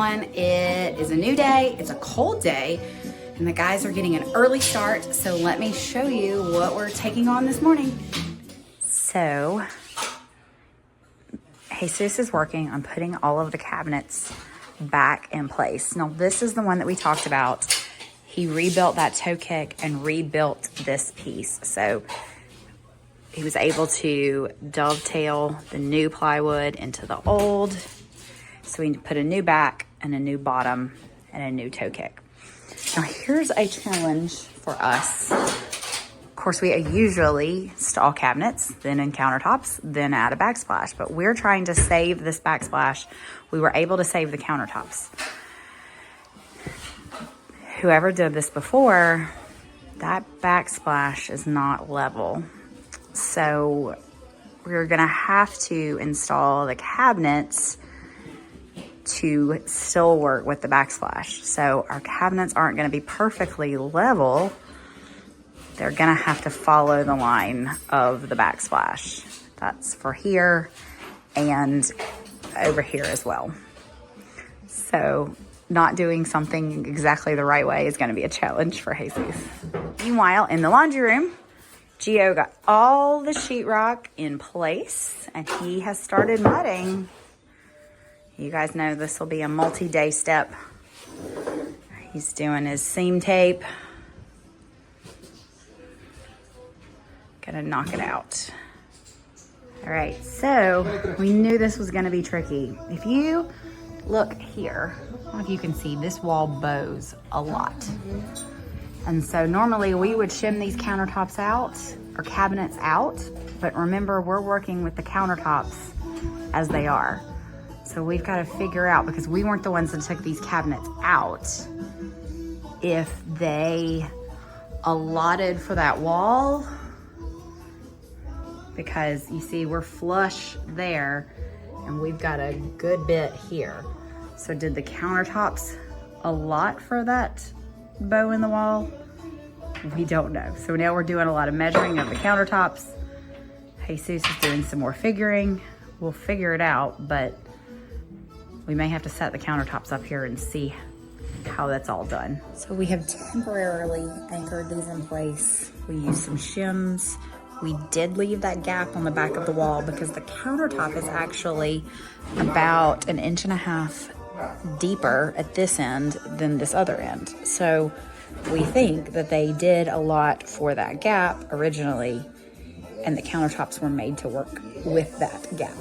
everyone. It is a new day. It's a cold day and the guys are getting an early start. So let me show you what we're taking on this morning. So Jesus is working on putting all of the cabinets back in place. Now this is the one that we talked about. He rebuilt that toe kick and rebuilt this piece. So he was able to dovetail the new plywood into the old. So we put a new back and a new bottom and a new toe kick. Now here's a challenge for us. Of course, we usually stall cabinets, then in countertops, then add a backsplash. But we're trying to save this backsplash. We were able to save the countertops. Whoever did this before, that backsplash is not level. So we're gonna have to install the cabinets to still work with the backsplash. So our cabinets aren't gonna be perfectly level. They're gonna have to follow the line of the backsplash. That's for here and over here as well. So not doing something exactly the right way is gonna be a challenge for Jesus. Meanwhile, in the laundry room, Gio got all the sheetrock in place and he has started mudding. You guys know this will be a multi-day step. He's doing his seam tape. Gonna knock it out. All right, so we knew this was gonna be tricky. If you look here, I don't know if you can see, this wall bows a lot. And so normally we would shim these countertops out or cabinets out, but remember we're working with the countertops as they are. So we've got to figure out, because we weren't the ones that took these cabinets out, if they allotted for that wall, because you see we're flush there and we've got a good bit here. So did the countertops allot for that bow in the wall? We don't know. So now we're doing a lot of measuring of the countertops. Jesus is doing some more figuring. We'll figure it out, but we may have to set the countertops up here and see how that's all done. So we have temporarily anchored these in place. We used some shims. We did leave that gap on the back of the wall because the countertop is actually about 1.5 inches deeper at this end than this other end. So we think that they did a lot for that gap originally, and the countertops were made to work with that gap.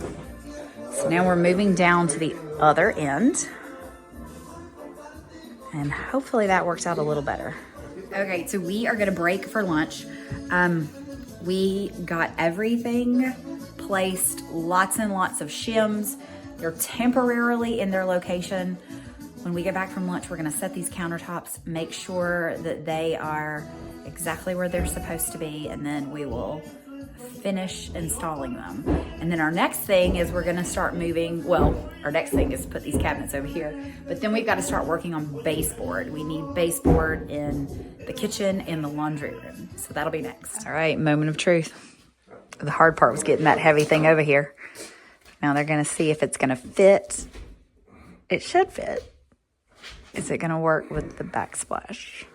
So now we're moving down to the other end, and hopefully that works out a little better. Okay, so we are gonna break for lunch. We got everything placed, lots and lots of shims. They're temporarily in their location. When we get back from lunch, we're gonna set these countertops, make sure that they are exactly where they're supposed to be, and then we will finish installing them. And then our next thing is we're gonna start moving, well, our next thing is put these cabinets over here, but then we've got to start working on baseboard. We need baseboard in the kitchen and the laundry room. So that'll be next. All right, moment of truth. The hard part was getting that heavy thing over here. Now they're gonna see if it's gonna fit. It should fit. Is it gonna work with the backsplash?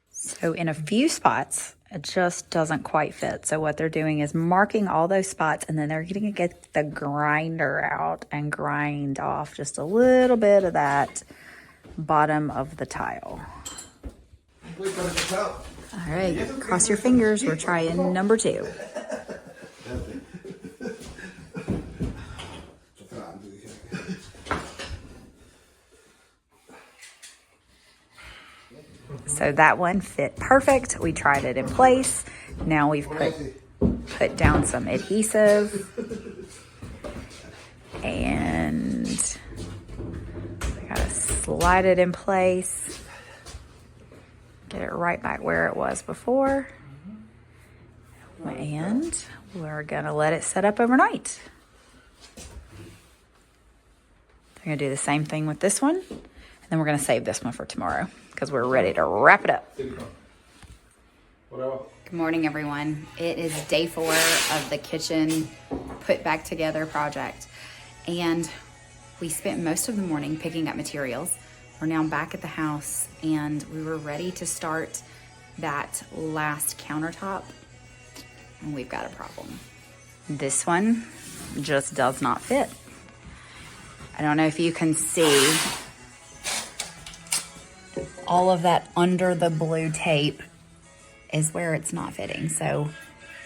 So in a few spots, it just doesn't quite fit. So what they're doing is marking all those spots, and then they're going to get the grinder out and grind off just a little bit of that bottom of the tile. All right, cross your fingers. We're trying number 2. So that one fit perfect. We tried it in place. Now we've put down some adhesive and we gotta slide it in place. Get it right back where it was before. And we're gonna let it set up overnight. We're gonna do the same thing with this one. And then we're gonna save this one for tomorrow because we're ready to wrap it up. Good morning, everyone. It is day 4 of the kitchen put back together project. And we spent most of the morning picking up materials. We're now back at the house and we were ready to start that last countertop. And we've got a problem. This one just does not fit. I don't know if you can see all of that under the blue tape is where it's not fitting. So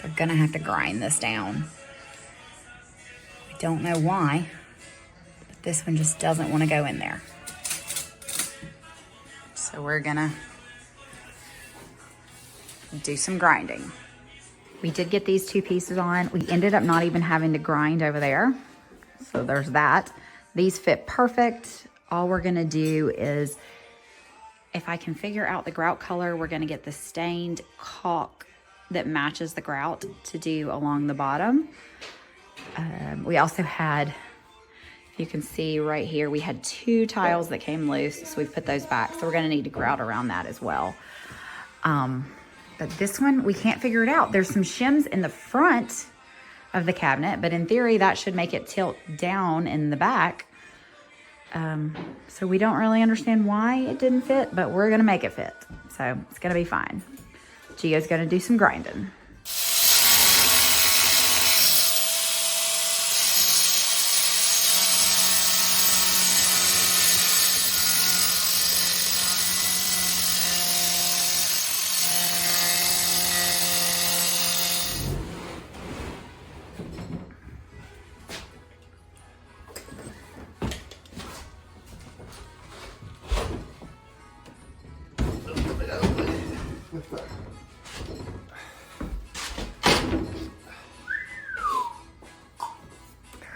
they're gonna have to grind this down. I don't know why, but this one just doesn't wanna go in there. So we're gonna do some grinding. We did get these 2 pieces on. We ended up not even having to grind over there. So there's that. These fit perfect. All we're gonna do is, if I can figure out the grout color, we're gonna get the stained caulk that matches the grout to do along the bottom. We also had, you can see right here, we had 2 tiles that came loose, so we've put those back. So we're gonna need to grout around that as well. But this one, we can't figure it out. There's some shims in the front of the cabinet, but in theory, that should make it tilt down in the back. So we don't really understand why it didn't fit, but we're gonna make it fit. So it's gonna be fine. Gio's gonna do some grinding.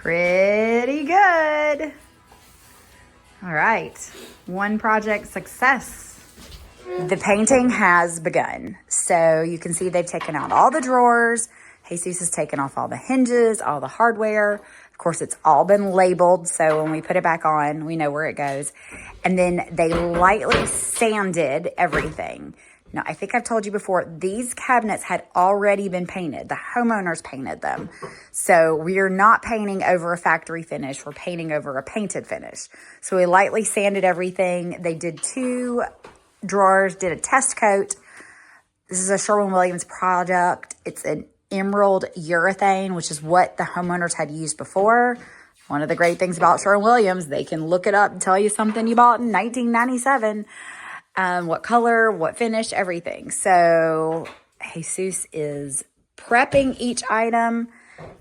Pretty good. All right, one project success. The painting has begun. So you can see they've taken out all the drawers. Jesus has taken off all the hinges, all the hardware. Of course, it's all been labeled, so when we put it back on, we know where it goes. And then they lightly sanded everything. Now, I think I've told you before, these cabinets had already been painted. The homeowners painted them. So we are not painting over a factory finish. We're painting over a painted finish. So we lightly sanded everything. They did 2 drawers, did a test coat. This is a Sherwin-Williams product. It's an emerald urethane, which is what the homeowners had used before. One of the great things about Sherwin-Williams, they can look it up and tell you something you bought in 1997. What color, what finish, everything. So Jesus is prepping each item,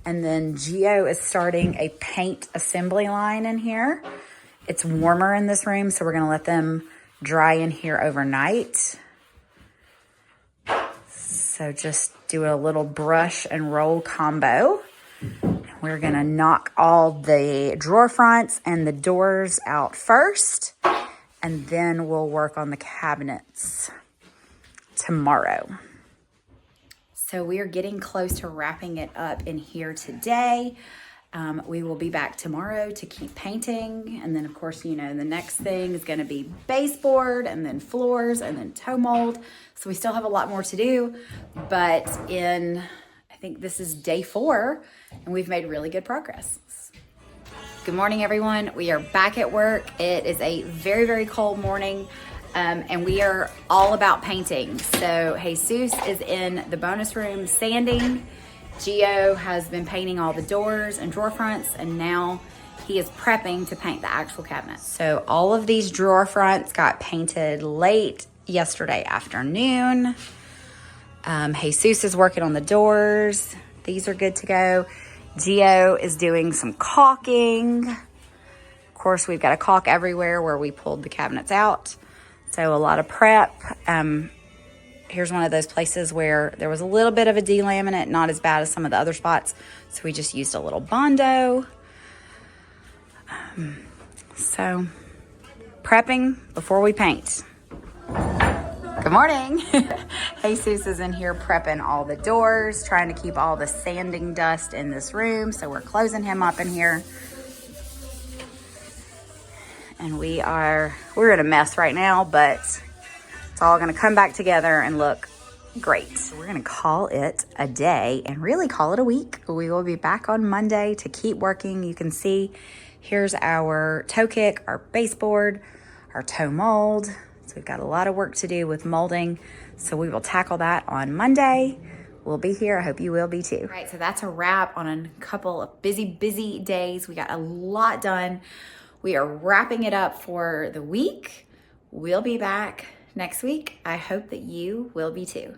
and then Gio is starting a paint assembly line in here. It's warmer in this room, so we're gonna let them dry in here overnight. So just do a little brush and roll combo. We're gonna knock all the drawer fronts and the doors out first, and then we'll work on the cabinets tomorrow. So we are getting close to wrapping it up in here today. We will be back tomorrow to keep painting. And then of course, you know, the next thing is gonna be baseboard, and then floors, and then toe mold. So we still have a lot more to do, but I think this is day 4, and we've made really good progress. Good morning, everyone. We are back at work. It is a very, very cold morning, and we are all about painting. So Jesus is in the bonus room sanding. Gio has been painting all the doors and drawer fronts, and now he is prepping to paint the actual cabinet. So all of these drawer fronts got painted late yesterday afternoon. Jesus is working on the doors. These are good to go. Gio is doing some caulking. Of course, we've got a caulk everywhere where we pulled the cabinets out. So a lot of prep. Here's one of those places where there was a little bit of a delaminate, not as bad as some of the other spots. So we just used a little Bondo. So prepping before we paint. Good morning. Jesus is in here prepping all the doors, trying to keep all the sanding dust in this room. So we're closing him up in here. And we're in a mess right now, but it's all gonna come back together and look Great. So we're gonna call it a day and really call it a week. We will be back on Monday to keep working. You can see here's our toe kick, our baseboard, our toe mold. So we've got a lot of work to do with molding. So we will tackle that on Monday. We'll be here. I hope you will be too. All right, so that's a wrap on a couple of busy days. We got a lot done. We are wrapping it up for the week. We'll be back next week. I hope that you will be too.